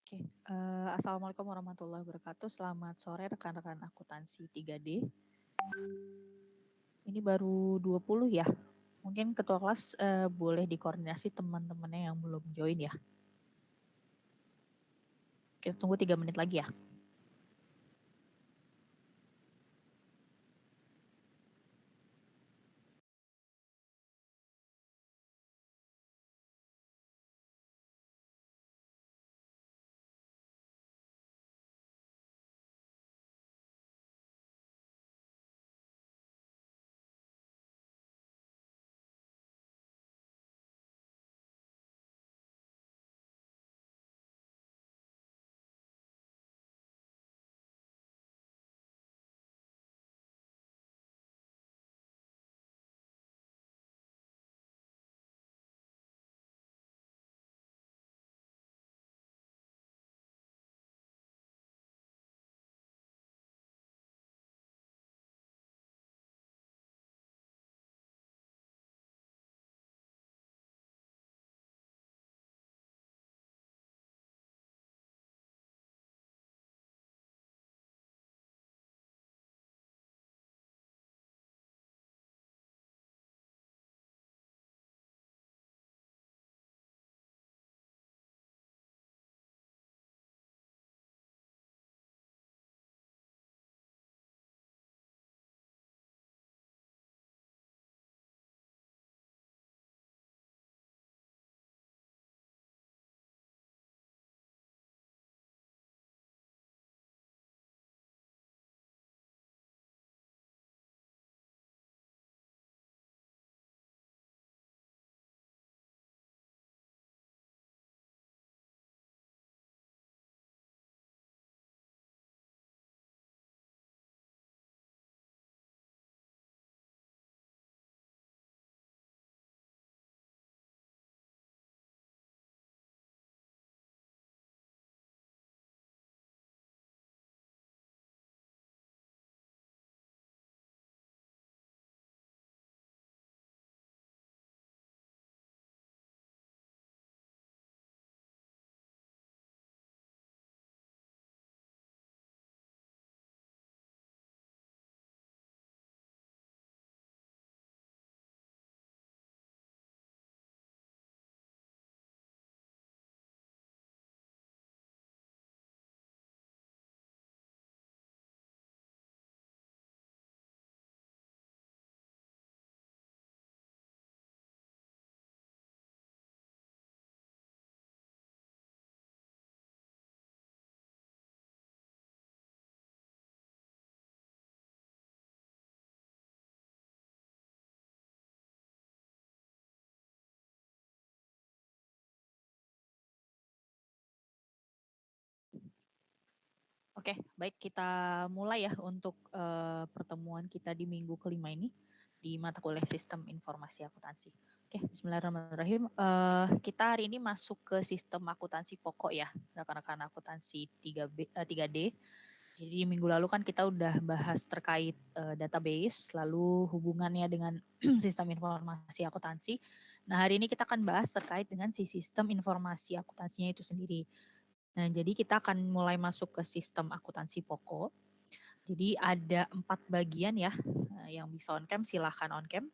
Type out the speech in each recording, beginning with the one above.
Oke, assalamualaikum warahmatullahi wabarakatuh. Selamat sore rekan-rekan akuntansi 3D. Ini baru 20 ya. Mungkin ketua kelas boleh dikoordinasi teman-temannya yang belum join ya. Kita tunggu 3 menit lagi ya. Oke, baik kita mulai ya untuk pertemuan kita di minggu kelima ini di mata kuliah Sistem Informasi Akuntansi. Oke, bismillahirrahmanirrahim. Kita hari ini masuk ke sistem akuntansi pokok ya, rekan-rekan akuntansi 3D. Jadi minggu lalu kan kita udah bahas terkait database, lalu hubungannya dengan sistem informasi akuntansi. Nah, hari ini kita akan bahas terkait dengan si sistem informasi akuntansinya itu sendiri. Nah, jadi kita akan mulai masuk ke sistem akuntansi pokok. Jadi ada 4 bagian ya, yang bisa on cam silahkan on cam.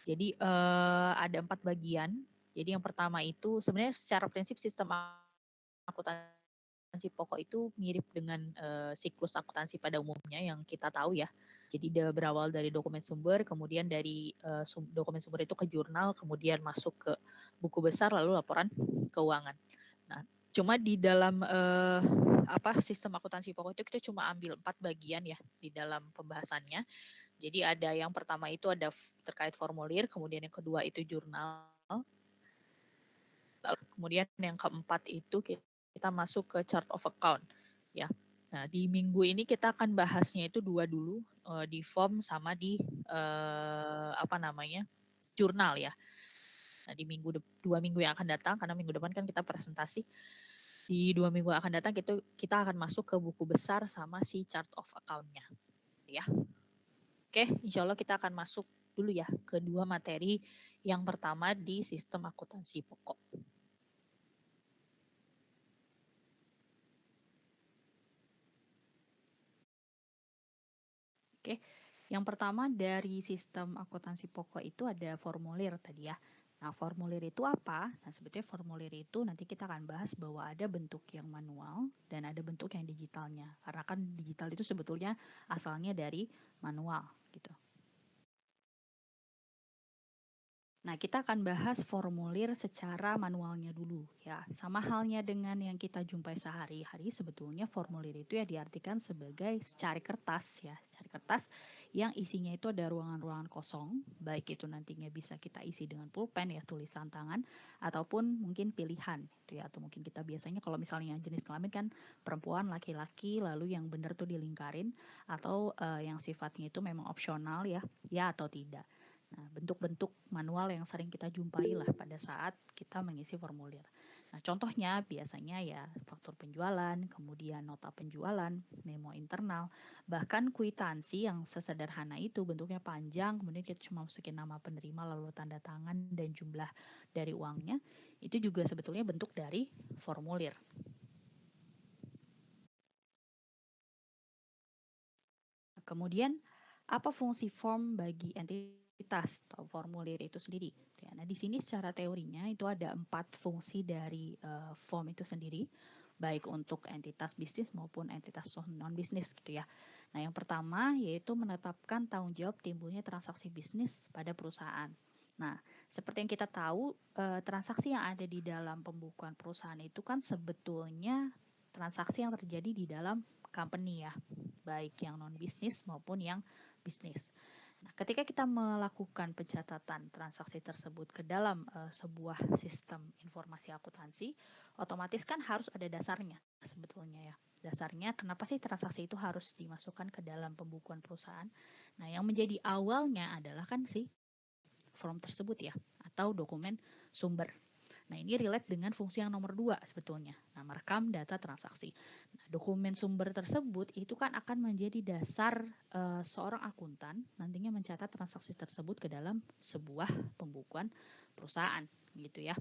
Jadi ada 4 bagian. Jadi yang pertama itu sebenarnya secara prinsip sistem akuntansi pokok itu mirip dengan siklus akuntansi pada umumnya yang kita tahu ya. Jadi dia berawal dari dokumen sumber, kemudian dari dokumen sumber itu ke jurnal, kemudian masuk ke buku besar, lalu laporan keuangan. Nah, cuma di dalam sistem akuntansi pokok itu kita cuma ambil 4 bagian ya di dalam pembahasannya. Jadi ada yang pertama itu ada terkait formulir, kemudian yang kedua itu jurnal, kemudian yang keempat itu kita masuk ke chart of account ya. Nah, di minggu ini kita akan bahasnya itu dua dulu, di form sama di jurnal ya. Nah, di 2 minggu yang akan datang, karena minggu depan kan kita presentasi, di 2 minggu yang akan datang kita akan masuk ke buku besar sama si chart of account-nya ya. Oke, insya Allah kita akan masuk dulu ya ke 2 materi. Yang pertama di sistem akuntansi pokok. Oke. Yang pertama dari sistem akuntansi pokok itu ada formulir tadi ya. Nah, formulir itu apa? Nah, sebetulnya formulir itu nanti kita akan bahas bahwa ada bentuk yang manual dan ada bentuk yang digitalnya. Karena kan digital itu sebetulnya asalnya dari manual gitu. Nah, kita akan bahas formulir secara manualnya dulu ya. Sama halnya dengan yang kita jumpai sehari-hari, sebetulnya formulir itu ya diartikan sebagai secari kertas ya, secari kertas yang isinya itu ada ruangan-ruangan kosong, baik itu nantinya bisa kita isi dengan pulpen ya, tulisan tangan ataupun mungkin pilihan gitu ya, atau mungkin kita biasanya kalau misalnya jenis kelamin kan perempuan, laki-laki, lalu yang benar tuh dilingkarin atau yang sifatnya itu memang opsional ya, ya atau tidak. Nah, bentuk-bentuk manual yang sering kita jumpai lah pada saat kita mengisi formulir. Nah, contohnya biasanya ya faktur penjualan, kemudian nota penjualan, memo internal, bahkan kwitansi yang sesederhana itu bentuknya panjang, kemudian kita cuma masukin nama penerima lalu tanda tangan dan jumlah dari uangnya, itu juga sebetulnya bentuk dari formulir. Kemudian, apa fungsi form bagi entitas atau formulir itu sendiri? Nah, di sini secara teorinya itu ada 4 fungsi dari form itu sendiri, baik untuk entitas bisnis maupun entitas non-bisnis gitu ya. Nah, yang pertama yaitu menetapkan tanggung jawab timbulnya transaksi bisnis pada perusahaan. Nah, seperti yang kita tahu, transaksi yang ada di dalam pembukuan perusahaan itu kan sebetulnya transaksi yang terjadi di dalam company ya, baik yang non-bisnis maupun yang bisnis. Nah, ketika kita melakukan pencatatan transaksi tersebut ke dalam sebuah sistem informasi akuntansi, otomatis kan harus ada dasarnya sebetulnya ya. Dasarnya kenapa sih transaksi itu harus dimasukkan ke dalam pembukuan perusahaan? Nah, yang menjadi awalnya adalah kan si form tersebut ya, atau dokumen sumber. Nah, ini relate dengan fungsi yang nomor 2 sebetulnya. Nah, merekam data transaksi. Nah, dokumen sumber tersebut itu kan akan menjadi dasar seorang akuntan nantinya mencatat transaksi tersebut ke dalam sebuah pembukuan perusahaan gitu ya.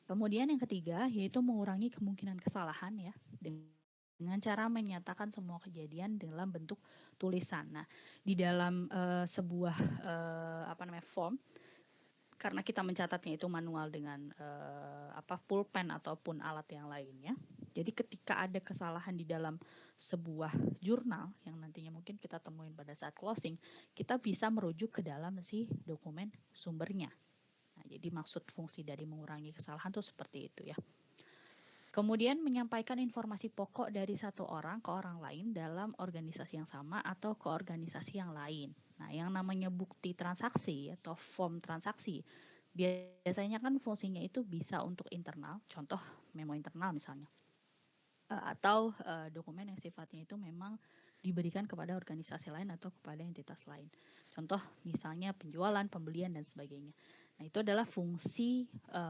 Kemudian yang ketiga yaitu mengurangi kemungkinan kesalahan ya dengan cara menyatakan semua kejadian dalam bentuk tulisan. Nah, di dalam sebuah form, karena kita mencatatnya itu manual dengan pulpen ataupun alat yang lainnya. Jadi ketika ada kesalahan di dalam sebuah jurnal yang nantinya mungkin kita temuin pada saat closing, kita bisa merujuk ke dalam si dokumen sumbernya. Nah, jadi maksud fungsi dari mengurangi kesalahan itu seperti itu ya. Kemudian menyampaikan informasi pokok dari satu orang ke orang lain dalam organisasi yang sama atau ke organisasi yang lain. Nah, yang namanya bukti transaksi atau form transaksi, biasanya kan fungsinya itu bisa untuk internal, contoh memo internal misalnya. Atau dokumen yang sifatnya itu memang diberikan kepada organisasi lain atau kepada entitas lain. Contoh misalnya penjualan, pembelian, dan sebagainya. Nah, itu adalah fungsi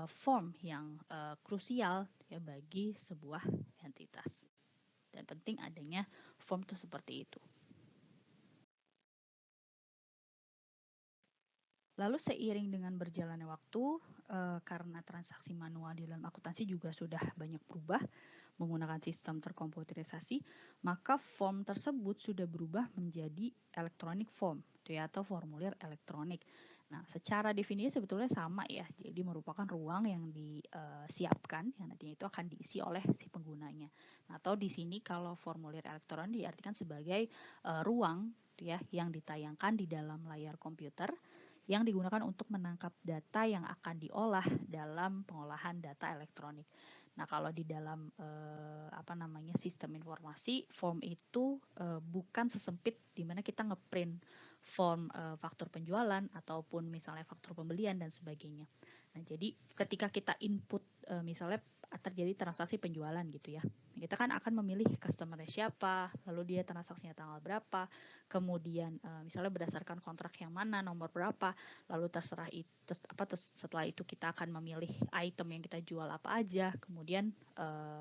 form yang krusial ya bagi sebuah entitas. Dan penting adanya form itu seperti itu. Lalu seiring dengan berjalannya waktu, karena transaksi manual di dalam akuntansi juga sudah banyak berubah menggunakan sistem terkomputerisasi, maka form tersebut sudah berubah menjadi electronic form atau formulir elektronik. Nah, secara definisi sebetulnya sama ya, jadi merupakan ruang yang disiapkan yang nantinya itu akan diisi oleh si penggunanya. Nah, atau di sini kalau formulir elektronik diartikan sebagai ruang ya yang ditayangkan di dalam layar komputer yang digunakan untuk menangkap data yang akan diolah dalam pengolahan data elektronik. Nah, kalau di dalam sistem informasi, form itu bukan sesempit di mana kita ngeprint form faktur penjualan ataupun misalnya faktur pembelian dan sebagainya. Nah, jadi ketika kita input misalnya terjadi transaksi penjualan gitu ya, kita kan akan memilih customer-nya siapa, lalu dia transaksinya tanggal berapa, kemudian misalnya berdasarkan kontrak yang mana, nomor berapa, lalu setelah itu kita akan memilih item yang kita jual apa aja, kemudian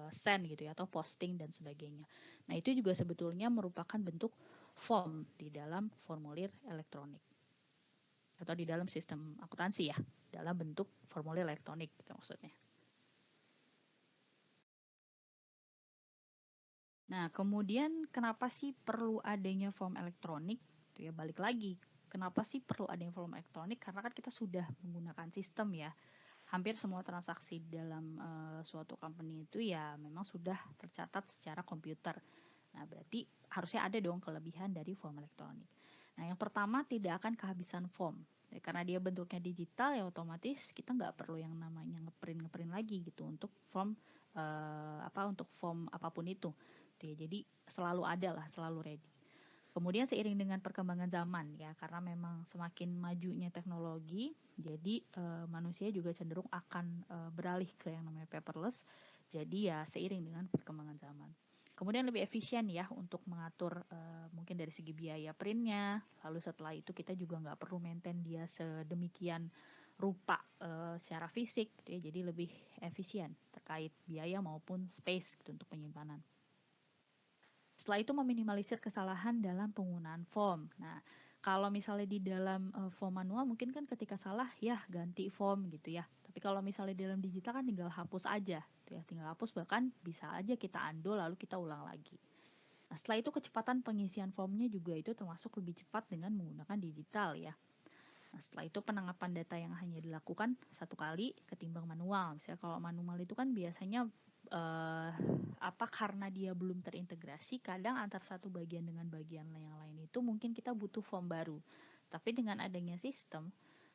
send gitu ya, atau posting dan sebagainya. Nah, itu juga sebetulnya merupakan bentuk form di dalam formulir elektronik atau di dalam sistem akuntansi ya, dalam bentuk formulir elektronik, gitu maksudnya. Nah, kemudian kenapa sih perlu adanya form elektronik? Itu ya balik lagi. Kenapa sih perlu adanya form elektronik? Karena kan kita sudah menggunakan sistem ya. Hampir semua transaksi dalam suatu company itu ya memang sudah tercatat secara komputer. Nah, berarti harusnya ada dong kelebihan dari form elektronik. Nah, yang pertama tidak akan kehabisan form. Ya, karena dia bentuknya digital ya otomatis kita nggak perlu yang namanya ngeprint lagi gitu untuk form untuk form apapun itu. Ya, jadi selalu ada lah, selalu ready. Kemudian seiring dengan perkembangan zaman ya, karena memang semakin majunya teknologi, jadi manusia juga cenderung akan beralih ke yang namanya paperless. Jadi ya seiring dengan perkembangan zaman. Kemudian lebih efisien ya untuk mengatur mungkin dari segi biaya printnya. Lalu setelah itu kita juga nggak perlu maintain dia sedemikian rupa secara fisik, gitu ya. Jadi lebih efisien terkait biaya maupun space gitu untuk penyimpanan. Setelah itu meminimalisir kesalahan dalam penggunaan form. Nah, kalau misalnya di dalam form manual mungkin kan ketika salah ya ganti form gitu ya. Tapi kalau misalnya di dalam digital kan tinggal hapus aja, gitu ya. Tinggal hapus, bahkan bisa aja kita undo lalu kita ulang lagi. Nah, setelah itu kecepatan pengisian formnya juga itu termasuk lebih cepat dengan menggunakan digital ya. Nah, setelah itu penangkapan data yang hanya dilakukan satu kali ketimbang manual. Misalnya kalau manual itu kan biasanya karena dia belum terintegrasi, kadang antar satu bagian dengan bagian yang lain itu mungkin kita butuh form baru. Tapi dengan adanya sistem,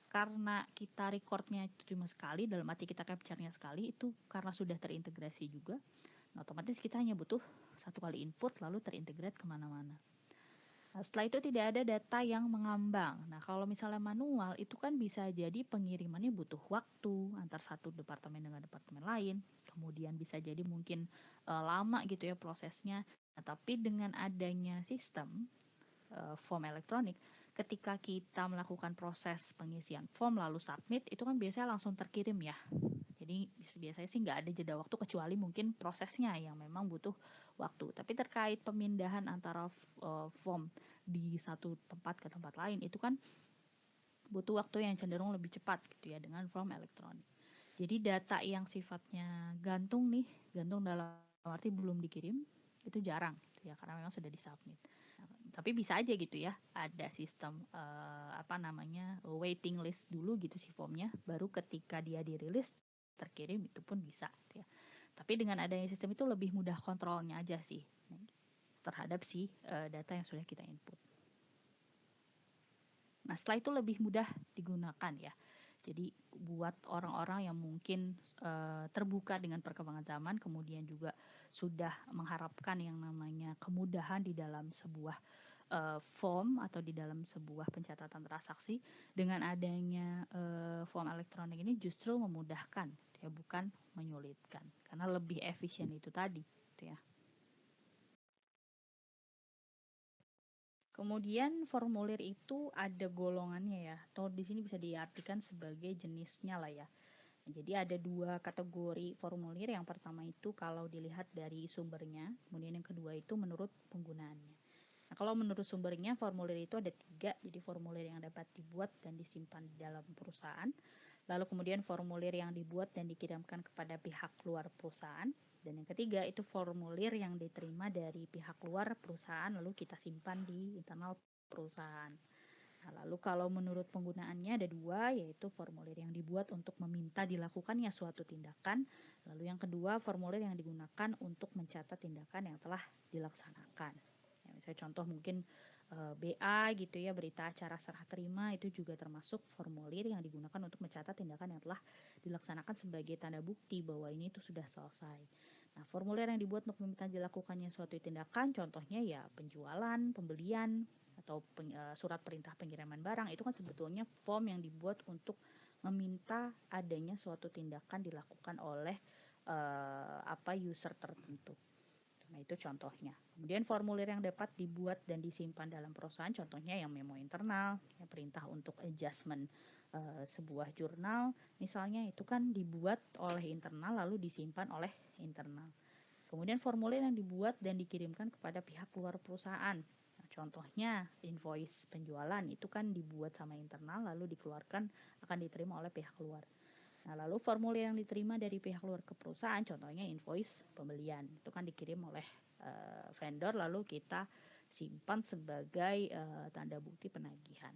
karena kita recordnya itu cuma sekali, dalam arti kita capture-nya sekali, itu karena sudah terintegrasi juga, nah otomatis kita hanya butuh satu kali input lalu terintegrate kemana-mana. Nah, setelah itu tidak ada data yang mengambang. Nah, kalau misalnya manual itu kan bisa jadi pengirimannya butuh waktu antar satu departemen dengan departemen lain. Kemudian bisa jadi mungkin lama gitu ya prosesnya. Nah, tapi dengan adanya sistem form elektronik, ketika kita melakukan proses pengisian form lalu submit, itu kan biasanya langsung terkirim ya. Jadi biasanya sih nggak ada jeda waktu kecuali mungkin prosesnya yang memang butuh waktu. Tapi terkait pemindahan antara form di satu tempat ke tempat lain itu kan butuh waktu yang cenderung lebih cepat gitu ya dengan form elektronik. Jadi data yang sifatnya gantung dalam arti belum dikirim itu jarang gitu ya karena memang sudah disubmit. Tapi bisa aja gitu ya ada sistem waiting list dulu gitu si formnya, baru ketika dia dirilis terkirim itu pun bisa gitu ya. Tapi dengan adanya sistem itu lebih mudah kontrolnya aja sih terhadap si data yang sudah kita input. Nah, setelah itu lebih mudah digunakan ya. Jadi buat orang-orang yang mungkin terbuka dengan perkembangan zaman, kemudian juga sudah mengharapkan yang namanya kemudahan di dalam sebuah form atau di dalam sebuah pencatatan transaksi, dengan adanya form elektronik ini justru memudahkan, ya bukan menyulitkan, karena lebih efisien itu tadi, gitu ya. Kemudian formulir itu ada golongannya ya, atau di sini bisa diartikan sebagai jenisnya lah ya. Jadi ada dua kategori formulir. Yang pertama itu kalau dilihat dari sumbernya, kemudian yang kedua itu menurut penggunaannya. Nah, kalau menurut sumbernya formulir itu ada 3, jadi formulir yang dapat dibuat dan disimpan di dalam perusahaan. Lalu kemudian formulir yang dibuat dan dikirimkan kepada pihak luar perusahaan. Dan yang ketiga itu formulir yang diterima dari pihak luar perusahaan lalu kita simpan di internal perusahaan. Nah, lalu kalau menurut penggunaannya ada 2, yaitu formulir yang dibuat untuk meminta dilakukannya suatu tindakan. Lalu yang kedua formulir yang digunakan untuk mencatat tindakan yang telah dilaksanakan. Ya, misalnya contoh mungkin BA gitu ya, berita acara serah terima, itu juga termasuk formulir yang digunakan untuk mencatat tindakan yang telah dilaksanakan sebagai tanda bukti bahwa ini itu sudah selesai. Nah, formulir yang dibuat untuk meminta dilakukannya suatu tindakan, contohnya ya penjualan, pembelian, atau surat perintah pengiriman barang, itu kan sebetulnya form yang dibuat untuk meminta adanya suatu tindakan dilakukan oleh user tertentu. Nah, itu contohnya. Kemudian formulir yang dapat dibuat dan disimpan dalam perusahaan, contohnya yang memo internal, yang perintah untuk adjustment sebuah jurnal, misalnya itu kan dibuat oleh internal lalu disimpan oleh internal. Kemudian formulir yang dibuat dan dikirimkan kepada pihak luar perusahaan. Nah, contohnya invoice penjualan itu kan dibuat sama internal lalu dikeluarkan akan diterima oleh pihak luar. Nah, lalu formulir yang diterima dari pihak luar ke perusahaan, contohnya invoice pembelian, itu kan dikirim oleh vendor, lalu kita simpan sebagai tanda bukti penagihan.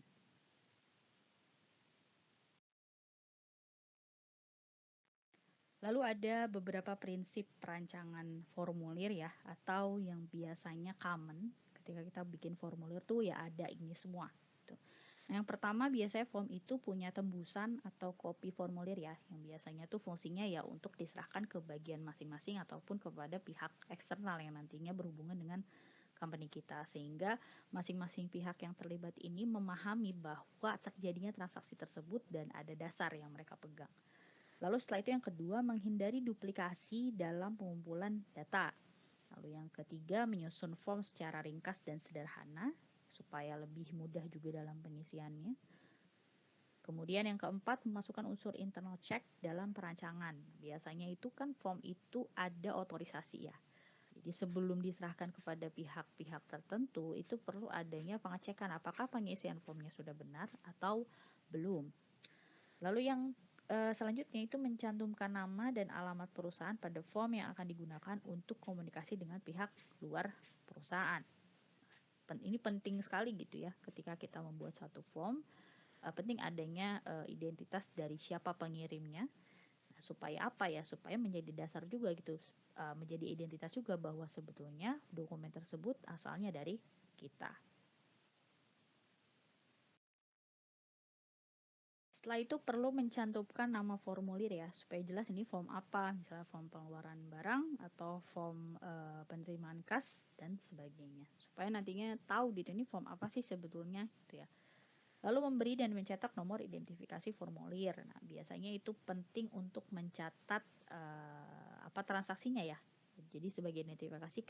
Lalu ada beberapa prinsip perancangan formulir ya, atau yang biasanya common ketika kita bikin formulir tuh ya ada ini semua. Gitu. Nah, yang pertama biasanya form itu punya tembusan atau copy formulir ya, yang biasanya tuh fungsinya ya untuk diserahkan ke bagian masing-masing ataupun kepada pihak eksternal yang nantinya berhubungan dengan company kita, sehingga masing-masing pihak yang terlibat ini memahami bahwa terjadinya transaksi tersebut dan ada dasar yang mereka pegang. Lalu setelah itu yang kedua, menghindari duplikasi dalam pengumpulan data. Lalu yang ketiga, menyusun form secara ringkas dan sederhana supaya lebih mudah juga dalam pengisiannya. Kemudian yang keempat, memasukkan unsur internal check dalam perancangan. Biasanya itu kan form itu ada otorisasi ya. Jadi sebelum diserahkan kepada pihak-pihak tertentu, itu perlu adanya pengecekan apakah pengisian formnya sudah benar atau belum. Lalu yang selanjutnya itu mencantumkan nama dan alamat perusahaan pada form yang akan digunakan untuk komunikasi dengan pihak luar perusahaan. Ini penting sekali gitu ya, ketika kita membuat satu form, penting adanya identitas dari siapa pengirimnya. Nah, supaya apa ya? Supaya menjadi dasar juga gitu, menjadi identitas juga bahwa sebetulnya dokumen tersebut asalnya dari kita. Setelah itu perlu mencantumkan nama formulir ya, supaya jelas ini form apa, misalnya form pengeluaran barang atau form penerimaan kas dan sebagainya. Supaya nantinya tahu gitu ini form apa sih sebetulnya gitu ya. Lalu memberi dan mencetak nomor identifikasi formulir. Nah, biasanya itu penting untuk mencatat apa transaksinya ya. Jadi sebagai identifikasi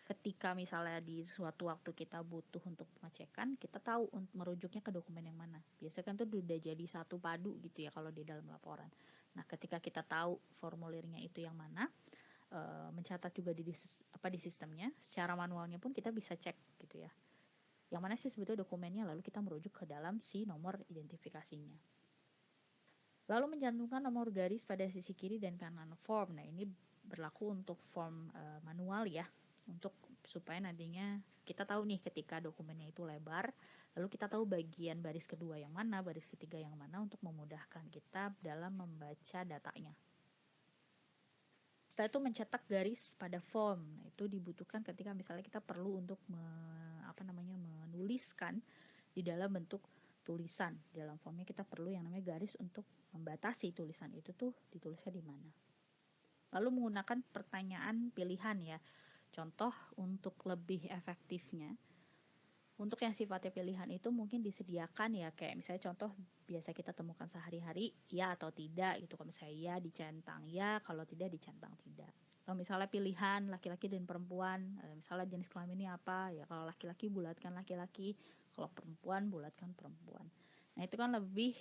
ketika misalnya di suatu waktu kita butuh untuk pengecekan, kita tahu merujuknya ke dokumen yang mana. Biasanya kan itu udah jadi satu padu gitu ya kalau di dalam laporan. Nah, ketika kita tahu formulirnya itu yang mana, mencatat juga di sistemnya, secara manualnya pun kita bisa cek gitu ya. Yang mana sih sebetulnya dokumennya, lalu kita merujuk ke dalam si nomor identifikasinya. Lalu mencantumkan nomor garis pada sisi kiri dan kanan form. Nah, ini berlaku untuk form manual ya, untuk supaya nantinya kita tahu nih ketika dokumennya itu lebar, lalu kita tahu bagian baris kedua yang mana, baris ketiga yang mana untuk memudahkan kita dalam membaca datanya. Setelah itu mencetak garis pada form. Nah, itu dibutuhkan ketika misalnya kita perlu untuk menuliskan di dalam bentuk tulisan. Di dalam formnya kita perlu yang namanya garis untuk membatasi tulisan itu tuh ditulisnya di mana. Lalu menggunakan pertanyaan pilihan ya. Contoh untuk lebih efektifnya, untuk yang sifatnya pilihan itu mungkin disediakan ya, kayak misalnya contoh biasa kita temukan sehari-hari, ya atau tidak gitu. Kalau misalnya ya dicentang ya, kalau tidak dicentang tidak. Kalau misalnya pilihan laki-laki dan perempuan, misalnya jenis kelaminnya apa ya, kalau laki-laki bulatkan laki-laki, kalau perempuan bulatkan perempuan. Nah, itu kan lebih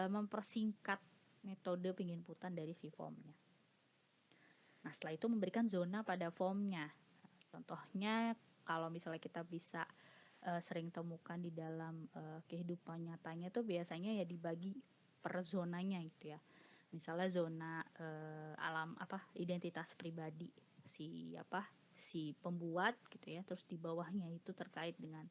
mempersingkat metode penginputan dari si formnya. Nah, setelah itu memberikan zona pada formnya. Contohnya kalau misalnya kita bisa sering temukan di dalam kehidupan nyatanya tuh biasanya ya dibagi per zonanya gitu ya. Misalnya zona identitas pribadi si pembuat gitu ya. Terus di bawahnya itu terkait dengan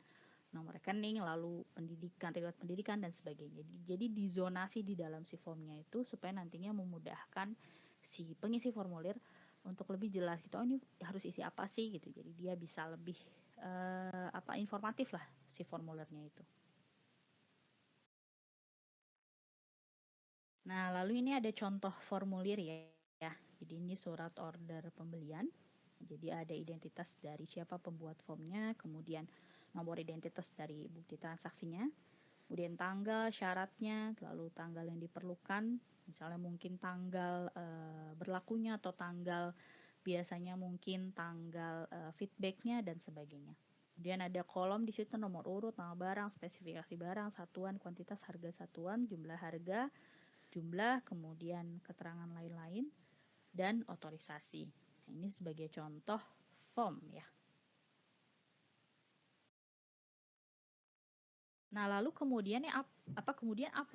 nomor rekening, lalu riwayat pendidikan dan sebagainya. Jadi dizonasi di dalam si formnya itu supaya nantinya memudahkan si pengisi formulir untuk lebih jelas gitu. Oh, ini harus isi apa sih gitu. Jadi dia bisa lebih informatif lah si formulirnya itu. Nah, lalu ini ada contoh formulir ya. Jadi ini surat order pembelian. Jadi ada identitas dari siapa pembuat formnya, kemudian nomor identitas dari bukti transaksinya, kemudian tanggal syaratnya, lalu tanggal yang diperlukan, misalnya mungkin tanggal berlakunya atau tanggal biasanya mungkin tanggal feedbacknya dan sebagainya. Kemudian ada kolom di situ nomor urut, nama barang, spesifikasi barang, satuan, kuantitas, harga satuan, jumlah harga, jumlah, kemudian keterangan lain-lain, dan otorisasi. Ini sebagai contoh form ya. Nah, lalu kemudian apa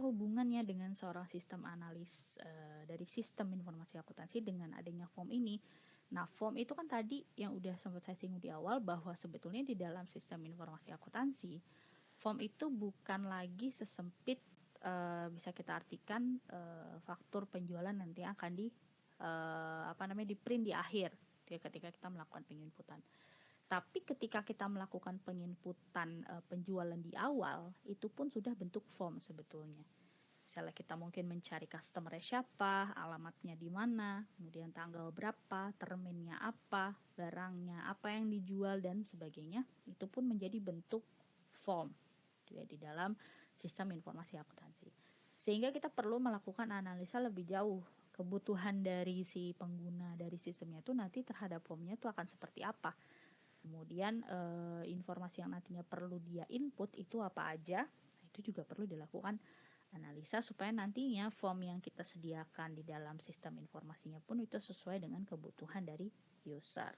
hubungannya dengan seorang sistem analis dari sistem informasi akuntansi dengan adanya form ini? Nah, form itu kan tadi yang udah sempat saya singgung di awal bahwa sebetulnya di dalam sistem informasi akuntansi, form itu bukan lagi sesempit bisa kita artikan faktur penjualan nanti akan di print di akhir ketika kita melakukan penginputan. Tapi ketika kita melakukan penginputan penjualan di awal, itu pun sudah bentuk form sebetulnya. Misalnya kita mungkin mencari customer siapa, alamatnya di mana, kemudian tanggal berapa, terminnya apa, barangnya apa yang dijual, dan sebagainya. Itu pun menjadi bentuk form di dalam sistem informasi akuntansi. Sehingga kita perlu melakukan analisa lebih jauh. Kebutuhan dari si pengguna dari sistemnya itu nanti terhadap formnya itu akan seperti apa. Kemudian informasi yang nantinya perlu dia input itu apa aja, itu juga perlu dilakukan analisa supaya nantinya form yang kita sediakan di dalam sistem informasinya pun itu sesuai dengan kebutuhan dari user.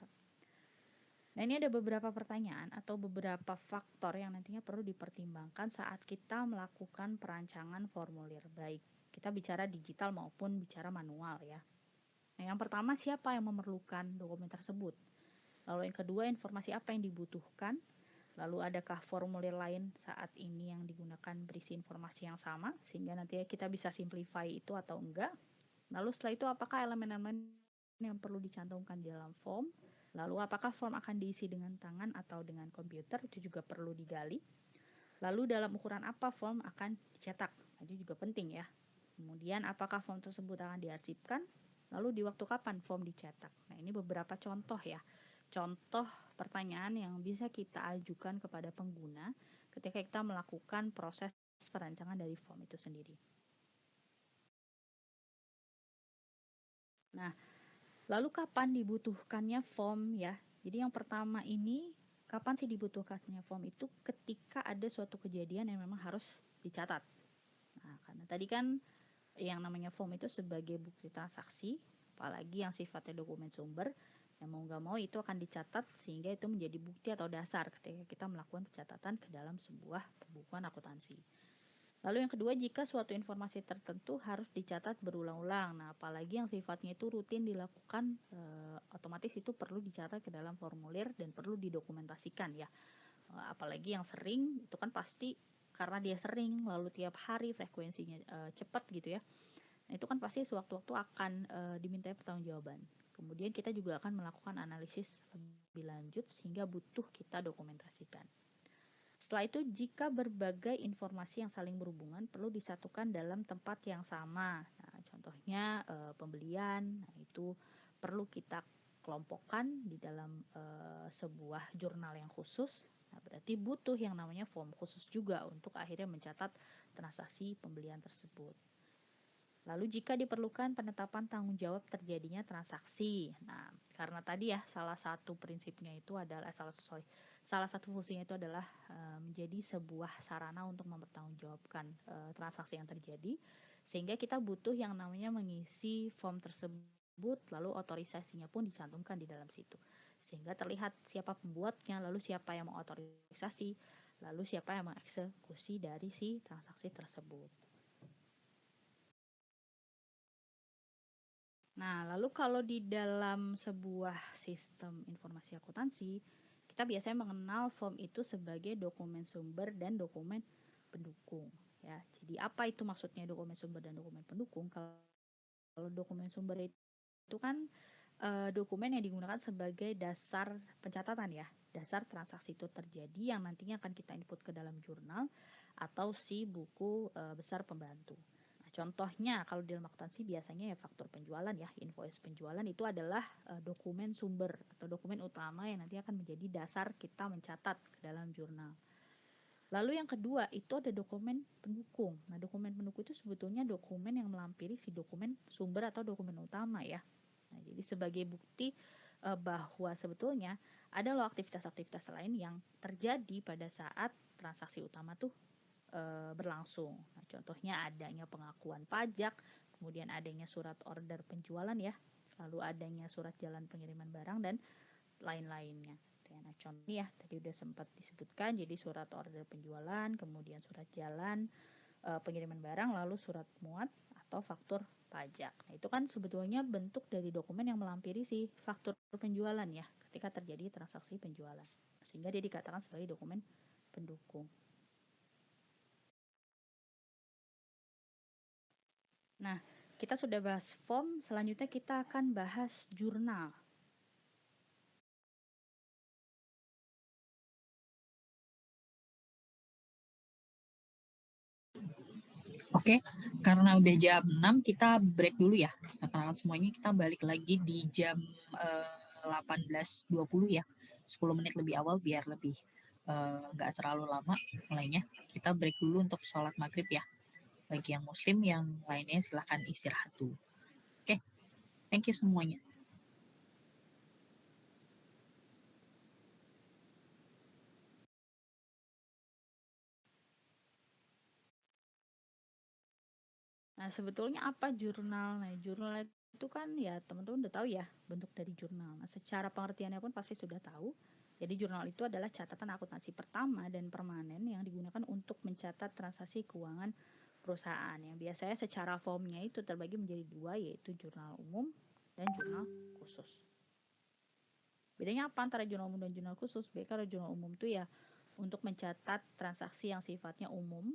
Nah, ini ada beberapa pertanyaan atau beberapa faktor yang nantinya perlu dipertimbangkan saat kita melakukan perancangan formulir, baik kita bicara digital maupun bicara manual ya. Nah, yang pertama, siapa yang memerlukan dokumen tersebut? Lalu yang kedua, informasi apa yang dibutuhkan? Lalu adakah formulir lain saat ini yang digunakan berisi informasi yang sama sehingga nanti kita bisa simplify itu atau enggak? Lalu setelah itu apakah elemen-elemen yang perlu dicantumkan di dalam form? Lalu apakah form akan diisi dengan tangan atau dengan komputer? Itu juga perlu digali. Lalu dalam ukuran apa form akan dicetak? Itu juga penting ya. Kemudian apakah form tersebut akan diarsipkan? Lalu di waktu kapan form dicetak? Nah, ini beberapa contoh ya. Contoh pertanyaan yang bisa kita ajukan kepada pengguna ketika kita melakukan proses perancangan dari form itu sendiri. Nah, lalu kapan dibutuhkannya form ya? Jadi yang pertama ini, kapan sih dibutuhkannya form itu? Ketika ada suatu kejadian yang memang harus dicatat. Nah, karena tadi kan yang namanya form itu sebagai bukti transaksi, apalagi yang sifatnya dokumen sumber, yang mau nggak mau itu akan dicatat sehingga itu menjadi bukti atau dasar ketika kita melakukan pencatatan ke dalam sebuah pembukuan akuntansi. Lalu yang kedua, jika suatu informasi tertentu harus dicatat berulang-ulang. Nah, apalagi yang sifatnya itu rutin dilakukan, otomatis itu perlu dicatat ke dalam formulir dan perlu didokumentasikan ya. Apalagi yang sering, itu kan pasti karena dia sering, lalu tiap hari frekuensinya cepat gitu ya. Nah, itu kan pasti sewaktu-waktu akan dimintai pertanggungjawaban. Kemudian kita juga akan melakukan analisis lebih lanjut sehingga butuh kita dokumentasikan. Setelah itu, jika berbagai informasi yang saling berhubungan perlu disatukan dalam tempat yang sama. Nah, contohnya pembelian, nah itu perlu kita kelompokkan di dalam sebuah jurnal yang khusus. Nah, berarti butuh yang namanya form khusus juga untuk akhirnya mencatat transaksi pembelian tersebut. Lalu jika diperlukan penetapan tanggung jawab terjadinya transaksi. Nah, karena tadi ya salah satu prinsipnya itu adalah salah satu fungsinya itu adalah menjadi sebuah sarana untuk mempertanggungjawabkan transaksi yang terjadi, sehingga kita butuh yang namanya mengisi form tersebut, lalu otorisasinya pun dicantumkan di dalam situ, sehingga terlihat siapa pembuatnya, lalu siapa yang mengotorisasi, lalu siapa yang mengeksekusi dari si transaksi tersebut. Nah, lalu kalau di dalam sebuah sistem informasi akuntansi, kita biasanya mengenal form itu sebagai dokumen sumber dan dokumen pendukung. Ya, jadi apa itu maksudnya dokumen sumber dan dokumen pendukung? Kalau dokumen sumber itu kan dokumen yang digunakan sebagai dasar pencatatan ya, dasar transaksi itu terjadi yang nantinya akan kita input ke dalam jurnal atau si buku besar pembantu. Contohnya kalau di dalam akuntansi biasanya ya faktur penjualan ya, invoice penjualan itu adalah dokumen sumber atau dokumen utama yang nanti akan menjadi dasar kita mencatat ke dalam jurnal. Lalu yang kedua itu ada dokumen pendukung. Nah, dokumen pendukung itu sebetulnya dokumen yang melampiri si dokumen sumber atau dokumen utama ya. Nah, jadi sebagai bukti bahwa sebetulnya ada loh aktivitas-aktivitas lain yang terjadi pada saat transaksi utama tuh berlangsung. Nah, contohnya adanya pengakuan pajak, kemudian adanya surat order penjualan ya, lalu adanya surat jalan pengiriman barang dan lain-lainnya. gitu ya. Nah, contohnya tadi udah sempat disebutkan, jadi surat order penjualan, kemudian surat jalan, pengiriman barang, lalu surat muat atau faktur pajak. Nah, itu kan sebetulnya bentuk dari dokumen yang melampiri si faktur penjualan ya, ketika terjadi transaksi penjualan. Sehingga dia dikatakan sebagai dokumen pendukung. Nah, kita sudah bahas form, selanjutnya kita akan bahas jurnal. Oke, karena udah jam 6 kita break dulu ya. Rekan-rekan semuanya kita balik lagi di jam 18.20 ya. 10 menit lebih awal biar lebih nggak terlalu lama mulainya. Kita break dulu untuk sholat maghrib ya. Bagi yang muslim, yang lainnya silahkan istirahat dulu. Oke, thank you semuanya. Nah, sebetulnya apa jurnal? Nah, jurnal itu kan ya teman-teman udah tahu ya bentuk dari jurnal. Nah, secara pengertiannya pun pasti sudah tahu. Jadi jurnal itu adalah catatan akuntansi pertama dan permanen yang digunakan untuk mencatat transaksi keuangan perusahaan. Yang biasanya secara formnya itu terbagi menjadi dua, yaitu jurnal umum dan jurnal khusus. Bedanya apa antara jurnal umum dan jurnal khusus? Baik, kalau jurnal umum itu ya untuk mencatat transaksi yang sifatnya umum,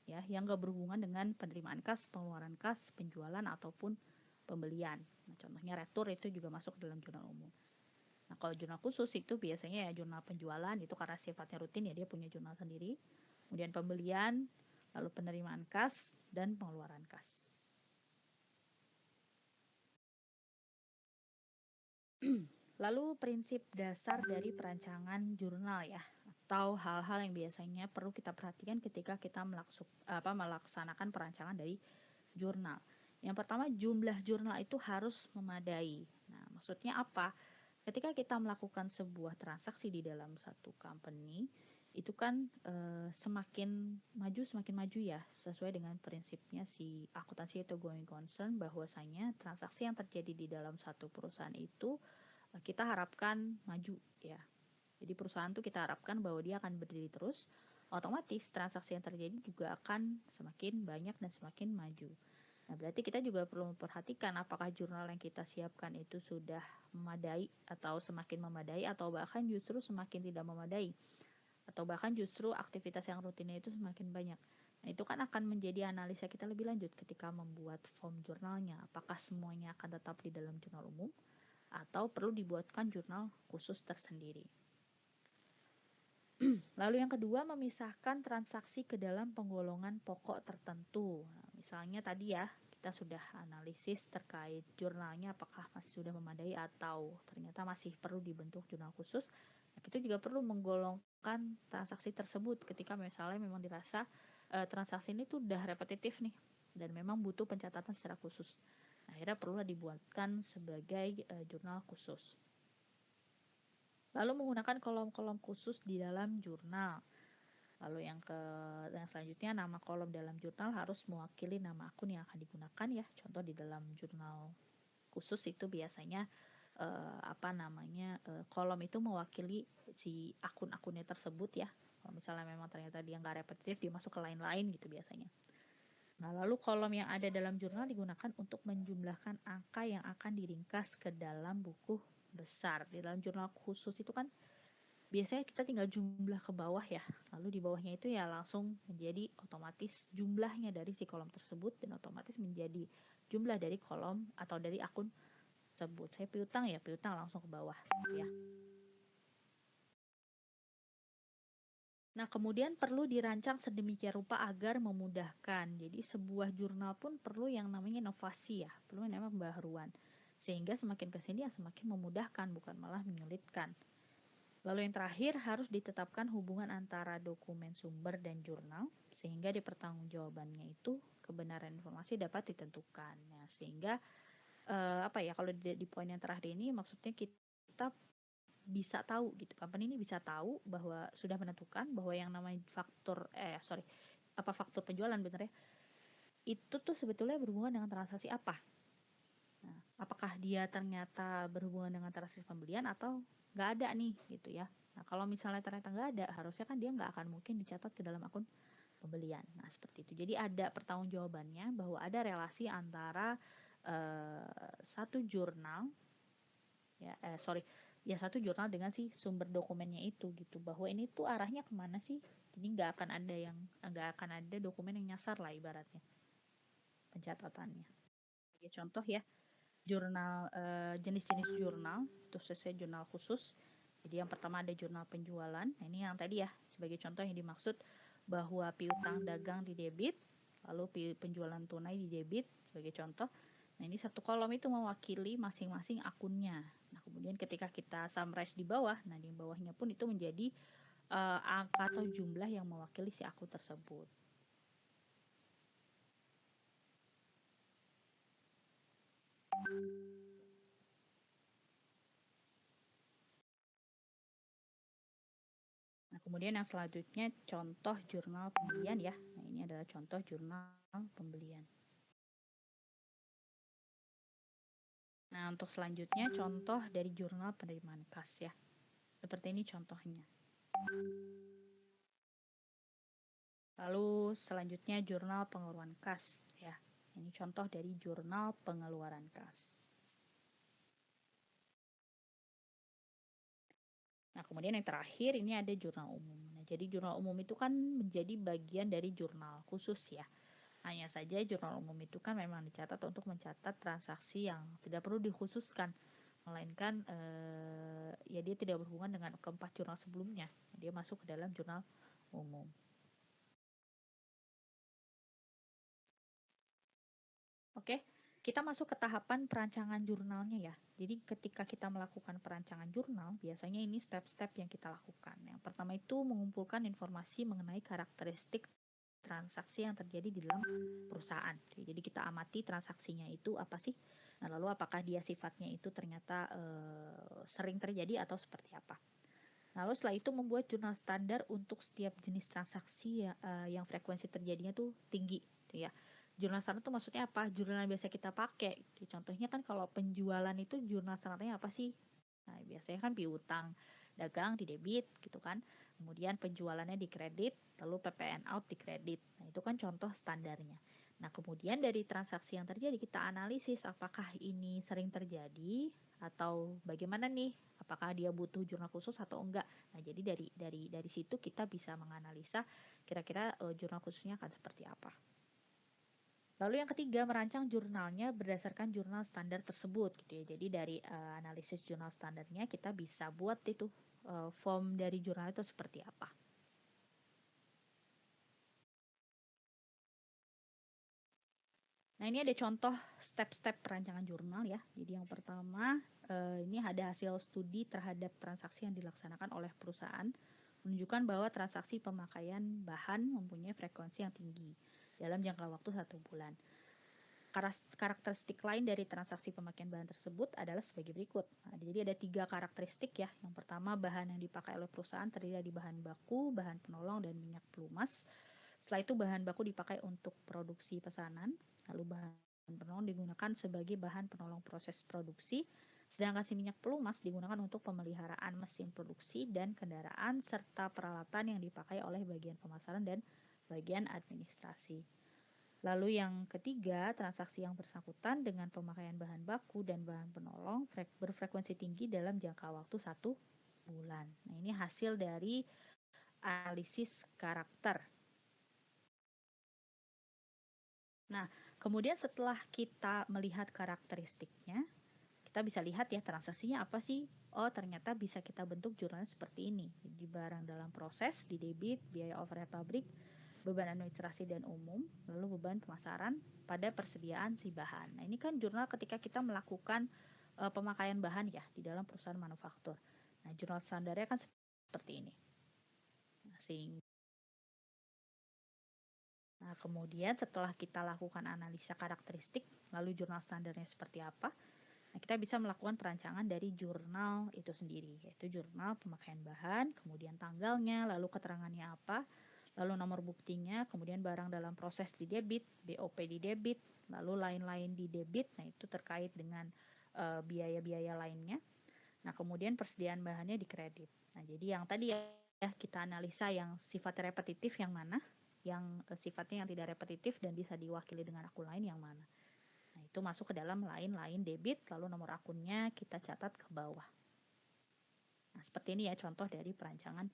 ya, yang nggak berhubungan dengan penerimaan kas, pengeluaran kas, penjualan ataupun pembelian. Nah, contohnya retur itu juga masuk dalam jurnal umum. Nah, kalau jurnal khusus itu biasanya ya jurnal penjualan, itu karena sifatnya rutin ya dia punya jurnal sendiri. Kemudian pembelian, lalu penerimaan kas dan pengeluaran kas. Lalu prinsip dasar dari perancangan jurnal ya, atau hal-hal yang biasanya perlu kita perhatikan ketika kita melaksanakan perancangan dari jurnal. Yang pertama, jumlah jurnal itu harus memadai. Nah, maksudnya apa? Ketika kita melakukan sebuah transaksi di dalam satu company, itu kan semakin maju ya, sesuai dengan prinsipnya si akuntansi atau going concern, bahwasanya transaksi yang terjadi di dalam satu perusahaan itu kita harapkan maju ya. Jadi perusahaan itu kita harapkan bahwa dia akan berdiri terus, otomatis transaksi yang terjadi juga akan semakin banyak dan semakin maju. Nah, berarti kita juga perlu memperhatikan apakah jurnal yang kita siapkan itu sudah memadai atau semakin memadai, atau bahkan justru semakin tidak memadai, atau bahkan justru aktivitas yang rutinnya itu semakin banyak. Nah, itu kan akan menjadi analisa kita lebih lanjut ketika membuat form jurnalnya. Apakah semuanya akan tetap di dalam jurnal umum atau perlu dibuatkan jurnal khusus tersendiri. Lalu yang kedua, memisahkan transaksi ke dalam penggolongan pokok tertentu. Nah, misalnya tadi ya, kita sudah analisis terkait jurnalnya apakah masih sudah memadai atau ternyata masih perlu dibentuk jurnal khusus. Nah, kita juga perlu menggolongkan transaksi tersebut ketika misalnya memang dirasa transaksi ini tuh udah repetitif nih dan memang butuh pencatatan secara khusus. Akhirnya perlu dibuatkan sebagai jurnal khusus. Lalu menggunakan kolom-kolom khusus di dalam jurnal. Lalu yang selanjutnya, nama kolom dalam jurnal harus mewakili nama akun yang akan digunakan ya. Contoh di dalam jurnal khusus itu biasanya kolom itu mewakili si akun-akunnya tersebut ya. Kalau misalnya memang ternyata dia nggak repetitif, dia masuk ke lain-lain gitu biasanya. Nah, lalu kolom yang ada dalam jurnal digunakan untuk menjumlahkan angka yang akan diringkas ke dalam buku besar. Di dalam jurnal khusus itu kan biasanya kita tinggal jumlah ke bawah ya. Lalu di bawahnya itu ya langsung menjadi otomatis jumlahnya dari si kolom tersebut dan otomatis menjadi jumlah dari kolom atau dari akun tersebut. Saya piutang ya, piutang langsung ke bawah ya. Nah, kemudian perlu dirancang sedemikian rupa agar memudahkan. Jadi sebuah jurnal pun perlu yang namanya inovasi ya, perlu yang namanya pembaharuan. Sehingga semakin kesini ya semakin memudahkan, bukan malah menyulitkan. Lalu yang terakhir, harus ditetapkan hubungan antara dokumen sumber dan jurnal, sehingga di pertanggungjawabannya itu kebenaran informasi dapat ditentukan. Nah, sehingga kalau di poin yang terakhir ini maksudnya kita bisa tahu gitu, company ini bisa tahu bahwa sudah menentukan bahwa yang namanya faktur penjualan bener ya, itu tuh sebetulnya berhubungan dengan transaksi apa. Nah, apakah dia ternyata berhubungan dengan transaksi pembelian atau nggak ada nih gitu ya. Nah kalau misalnya ternyata nggak ada, harusnya kan dia nggak akan mungkin dicatat ke dalam akun pembelian. Nah seperti itu. Jadi ada pertanggungjawabannya bahwa ada relasi antara satu jurnal satu jurnal dengan si sumber dokumennya itu gitu, bahwa ini tuh arahnya kemana sih. Jadi nggak akan ada dokumen yang nyasar lah ibaratnya pencatatannya. Sebagai contoh ya, jurnal jenis-jenis jurnal itu sesuai jurnal khusus. Jadi yang pertama ada jurnal penjualan. Nah, ini yang tadi ya sebagai contoh yang dimaksud bahwa piutang dagang di debit, lalu penjualan tunai di debit sebagai contoh. Nah, ini satu kolom itu mewakili masing-masing akunnya. Nah, kemudian ketika kita summarize di bawah, nah di bawahnya pun itu menjadi angka atau jumlah yang mewakili si akun tersebut. Nah, kemudian yang selanjutnya contoh jurnal pembelian ya. Nah, ini adalah contoh jurnal pembelian. Nah, untuk selanjutnya contoh dari jurnal penerimaan kas ya. Seperti ini contohnya. Lalu selanjutnya jurnal pengeluaran kas ya. Ini contoh dari jurnal pengeluaran kas. Nah, kemudian yang terakhir ini ada jurnal umum. Nah, jadi jurnal umum itu kan menjadi bagian dari jurnal khusus ya. Hanya saja jurnal umum itu kan memang dicatat untuk mencatat transaksi yang tidak perlu dikhususkan, melainkan ya dia tidak berhubungan dengan keempat jurnal sebelumnya. Dia masuk ke dalam jurnal umum. Oke, kita masuk ke tahapan perancangan jurnalnya ya. Jadi ketika kita melakukan perancangan jurnal, biasanya ini step-step yang kita lakukan. Yang pertama itu mengumpulkan informasi mengenai karakteristik transaksi yang terjadi di dalam perusahaan. Jadi kita amati transaksinya itu apa sih? Nah, lalu apakah dia sifatnya itu ternyata sering terjadi atau seperti apa? Lalu setelah itu membuat jurnal standar untuk setiap jenis transaksi yang frekuensi terjadinya tuh tinggi, gitu ya. Jurnal standar itu maksudnya apa? Jurnal yang biasa kita pakai. Contohnya kan kalau penjualan itu jurnal standarnya apa sih? Nah, biasanya kan piutang dagang di debit gitu kan. Kemudian penjualannya di kredit, lalu PPN out di kredit. Nah, itu kan contoh standarnya. Nah, kemudian dari transaksi yang terjadi kita analisis apakah ini sering terjadi atau bagaimana nih? Apakah dia butuh jurnal khusus atau enggak? Nah, jadi dari situ kita bisa menganalisa kira-kira jurnal khususnya akan seperti apa. Lalu yang ketiga, merancang jurnalnya berdasarkan jurnal standar tersebut gitu ya. Jadi dari analisis jurnal standarnya kita bisa buat itu form dari jurnal itu seperti apa. Nah, ini ada contoh step-step perancangan jurnal ya. Jadi yang pertama, ini ada hasil studi terhadap transaksi yang dilaksanakan oleh perusahaan, menunjukkan bahwa transaksi pemakaian bahan mempunyai frekuensi yang tinggi dalam jangka waktu 1 bulan. Karakteristik lain dari transaksi pemakaian bahan tersebut adalah sebagai berikut. Nah, jadi ada 3 karakteristik ya. Yang pertama, bahan yang dipakai oleh perusahaan terdiri dari bahan baku, bahan penolong, dan minyak pelumas. Setelah itu bahan baku dipakai untuk produksi pesanan, lalu bahan penolong digunakan sebagai bahan penolong proses produksi, sedangkan si minyak pelumas digunakan untuk pemeliharaan mesin produksi dan kendaraan serta peralatan yang dipakai oleh bagian pemasaran dan bagian administrasi. Lalu yang ketiga, transaksi yang bersangkutan dengan pemakaian bahan baku dan bahan penolong berfrekuensi tinggi dalam jangka waktu 1 bulan. Nah, ini hasil dari analisis karakter. Nah, kemudian setelah kita melihat karakteristiknya, kita bisa lihat ya transaksinya apa sih? Oh, ternyata bisa kita bentuk jurnalnya seperti ini. Di barang dalam proses, di debit, biaya overhead pabrik, beban administrasi dan umum, lalu beban pemasaran pada persediaan si bahan. Nah, ini kan jurnal ketika kita melakukan pemakaian bahan ya di dalam perusahaan manufaktur. Nah, jurnal standarnya kan seperti ini. Nah, kemudian setelah kita lakukan analisa karakteristik, lalu jurnal standarnya seperti apa, nah, kita bisa melakukan perancangan dari jurnal itu sendiri, yaitu jurnal pemakaian bahan, kemudian tanggalnya, lalu keterangannya apa, lalu nomor buktinya, kemudian barang dalam proses di debit, BOP di debit, lalu lain-lain di debit. Nah, itu terkait dengan biaya-biaya lainnya. Nah, kemudian persediaan bahannya di kredit. Nah, jadi yang tadi ya kita analisa yang sifatnya repetitif yang mana, yang sifatnya yang tidak repetitif dan bisa diwakili dengan akun lain yang mana. Nah, itu masuk ke dalam lain-lain debit, lalu nomor akunnya kita catat ke bawah. Nah, seperti ini ya contoh dari perancangan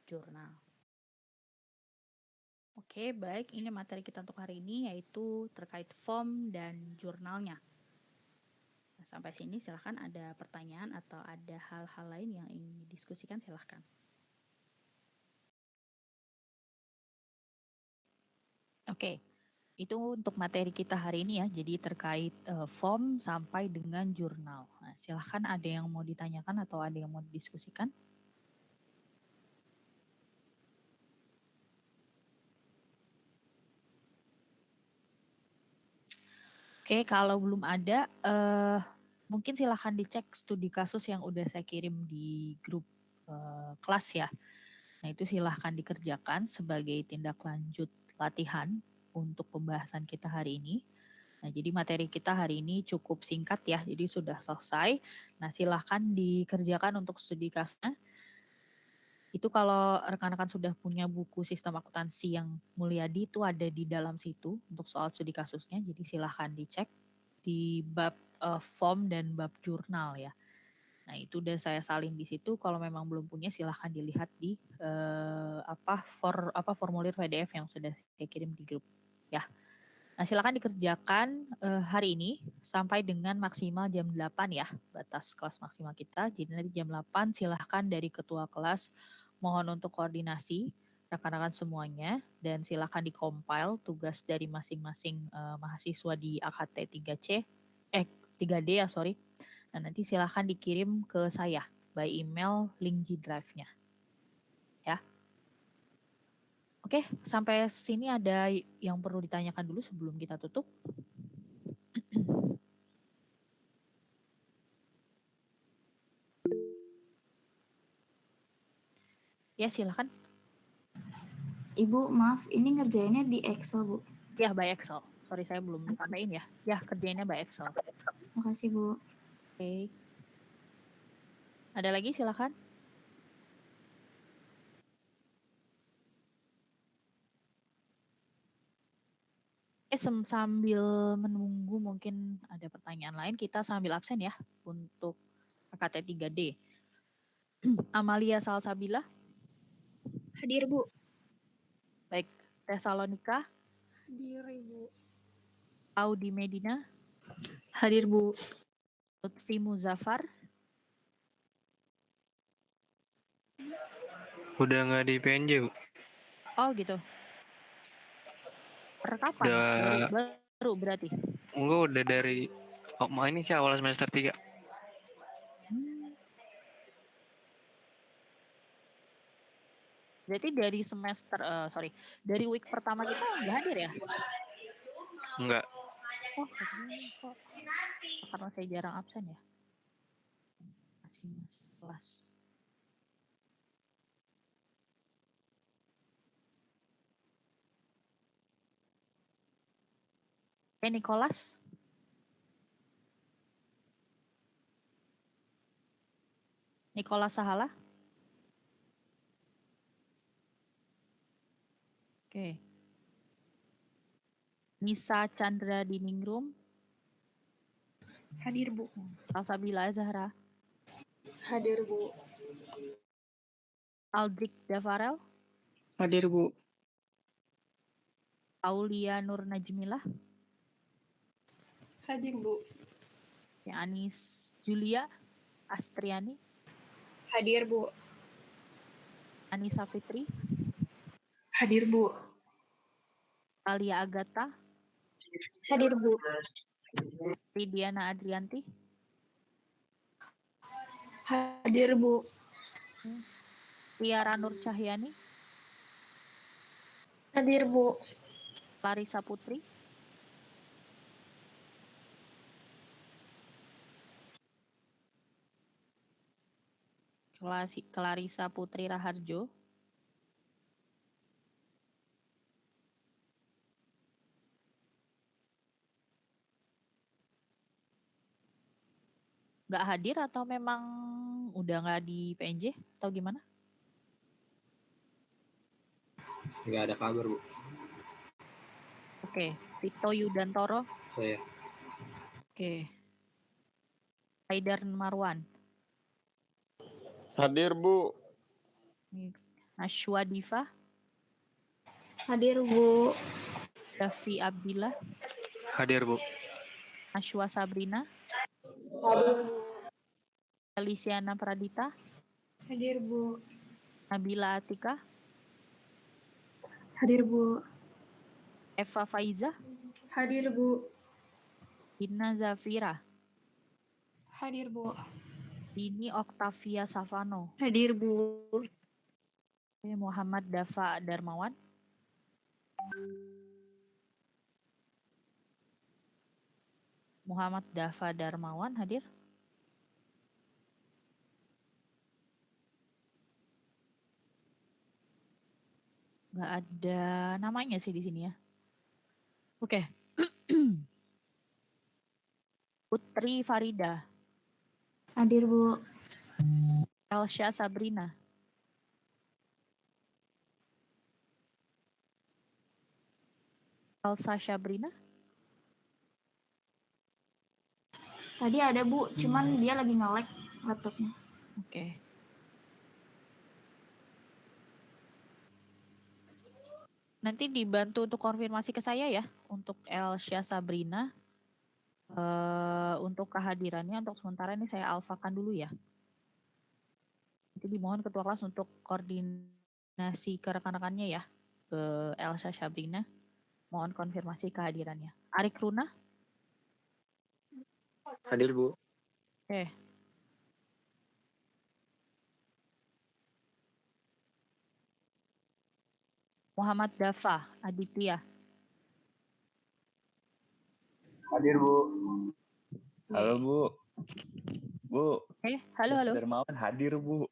jurnal. Oke, baik. Ini materi kita untuk hari ini, yaitu terkait form dan jurnalnya. Nah, sampai sini silahkan ada pertanyaan atau ada hal-hal lain yang ingin didiskusikan, silahkan. Oke, itu untuk materi kita hari ini ya. Jadi terkait form sampai dengan jurnal. Nah, silahkan ada yang mau ditanyakan atau ada yang mau didiskusikan. Oke, kalau belum ada, mungkin silahkan dicek studi kasus yang udah saya kirim di grup kelas ya. Nah, itu silahkan dikerjakan sebagai tindak lanjut latihan untuk pembahasan kita hari ini. Nah, jadi materi kita hari ini cukup singkat ya, jadi sudah selesai. Nah, silahkan dikerjakan untuk studi kasusnya. Itu kalau rekan-rekan sudah punya buku sistem akuntansi yang Mulyadi itu ada di dalam situ untuk soal studi kasusnya, jadi silahkan dicek di bab form dan bab jurnal ya. Nah, itu udah saya salin di situ. Kalau memang belum punya silahkan dilihat di formulir PDF yang sudah saya kirim di grup ya. Nah, silakan dikerjakan hari ini sampai dengan maksimal jam 8 ya, batas kelas maksimal kita. Jadi nanti jam 8 silahkan dari ketua kelas mohon untuk koordinasi rekan-rekan semuanya dan silahkan di-compile tugas dari masing-masing mahasiswa di AKT 3D ya, sorry. Nah, nanti silahkan dikirim ke saya by email link G Drive-nya. Ya. Oke, sampai sini ada yang perlu ditanyakan dulu sebelum kita tutup? Ya, silahkan. Ibu, maaf, ini ngerjainnya di Excel, Bu. Ya, by Excel. Sorry, saya belum sampaikan ya. Ya, kerjainnya by Excel. Makasih, Bu. Oke. Ada lagi, silahkan. Sambil menunggu mungkin ada pertanyaan lain, kita sambil absen ya untuk AKT 3D. Amalia Salsabila. Hadir, Bu. Baik, Tesalonika. Hadir, Ibu. Audi Medina. Hadir, Bu. Lutfi Muzaffar. Udah nggak di PNJ, Bu. Oh gitu. Kapan? Baru berarti? Enggak, udah dari ini sih awal semester 3. Berarti dari semester, dari week pertama kita nggak hadir ya? Enggak. Oh, kok karena saya jarang absen ya? Masih kelas. Nicholas. Nicholas Sahala. Oke. Nisa Chandra Diningrum. Hadir, Bu. Salsabila Zahra. Hadir, Bu. Aldrik Davarel. Hadir, Bu. Aulia Nur Najmilah. Hadir, Bu. Anis Julia Astriani. Hadir, Bu. Anissa Fitri. Hadir, Bu. Alia Agatha. Hadir, Bu. Lidiana Adrianti. Hadir, Bu. Tiara Nur Cahyani. Hadir, Bu. Larissa Putri. Clarissa Putri Raharjo. nggak hadir atau memang udah nggak di PNJ atau gimana? Nggak ada kabar, Bu. Oke, Vito Yudantoro. Saya. Oke. Haidar Marwan. Hadir, Bu. Nashwa Diva. Hadir, Bu. Davi Abdillah. Hadir, Bu. Nashwa Sabrina. Elisiana Pradita. Hadir, Bu. Nabila Atika. Hadir, Bu. Eva Faiza. Hadir, Bu. Dina Zafira. Hadir, Bu. Dini Oktavia Savano. Hadir, Bu. Muhammad Dafa Darmawan. Muhammad Dafa Darmawan hadir. Nggak ada namanya sih di sini ya. Oke. Putri Farida. Hadir, Bu. Elsha Sabrina. Elsa Sabrina. Tadi ada, Bu, cuman dia lagi nge-lag laptopnya. Oke. Nanti dibantu untuk konfirmasi ke saya ya, untuk Elsha Sabrina. Untuk kehadirannya, untuk sementara ini saya alfakan dulu ya. Nanti dimohon ketua kelas untuk koordinasi ke rekan-rekannya ya, ke Elsha Sabrina. Mohon konfirmasi kehadirannya. Arik Runa. Hadir, Bu. Oke. Muhammad Dafa Aditya. Hadir, Bu. Halo, Bu. Bu. Halo. Darmawan hadir, Bu.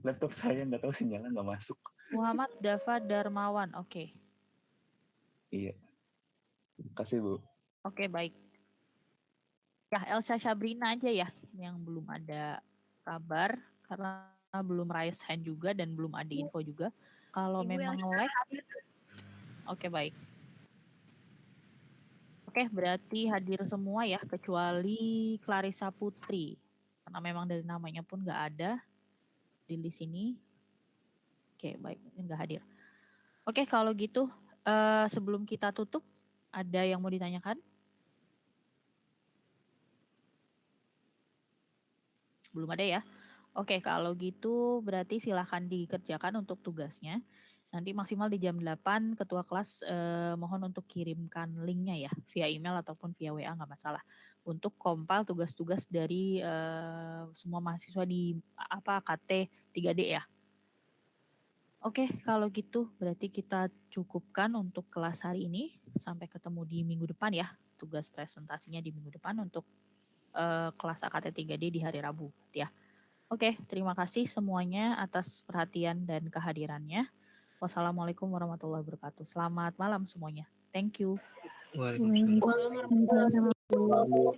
Laptop saya nggak tahu sinyalnya nggak masuk. Muhammad Dafa Darmawan, oke. Iya. Kasih, Bu. Oke, baik. Ya, Elsa Sabrina aja ya yang belum ada kabar karena belum raise hand juga dan belum ada info juga. Kalau memang lag, oke, baik. Oke, berarti hadir semua ya kecuali Clarissa Putri karena memang dari namanya pun nggak ada di list ini. Oke, baik, nggak hadir. Oke, kalau gitu sebelum kita tutup, ada yang mau ditanyakan? Belum ada ya? Oke, kalau gitu berarti silahkan dikerjakan untuk tugasnya. Nanti maksimal di jam 8 ketua kelas mohon untuk kirimkan linknya ya via email ataupun via WA nggak masalah untuk compile tugas-tugas dari semua mahasiswa di KT 3D ya. Oke, kalau gitu berarti kita cukupkan untuk kelas hari ini. Sampai ketemu di minggu depan ya. Tugas presentasinya di minggu depan untuk kelas AKT 3D di hari Rabu ya. Oke, terima kasih semuanya atas perhatian dan kehadirannya. Wassalamualaikum warahmatullahi wabarakatuh. Selamat malam semuanya. Thank you. Waalaikumsalam. Waalaikumsalam.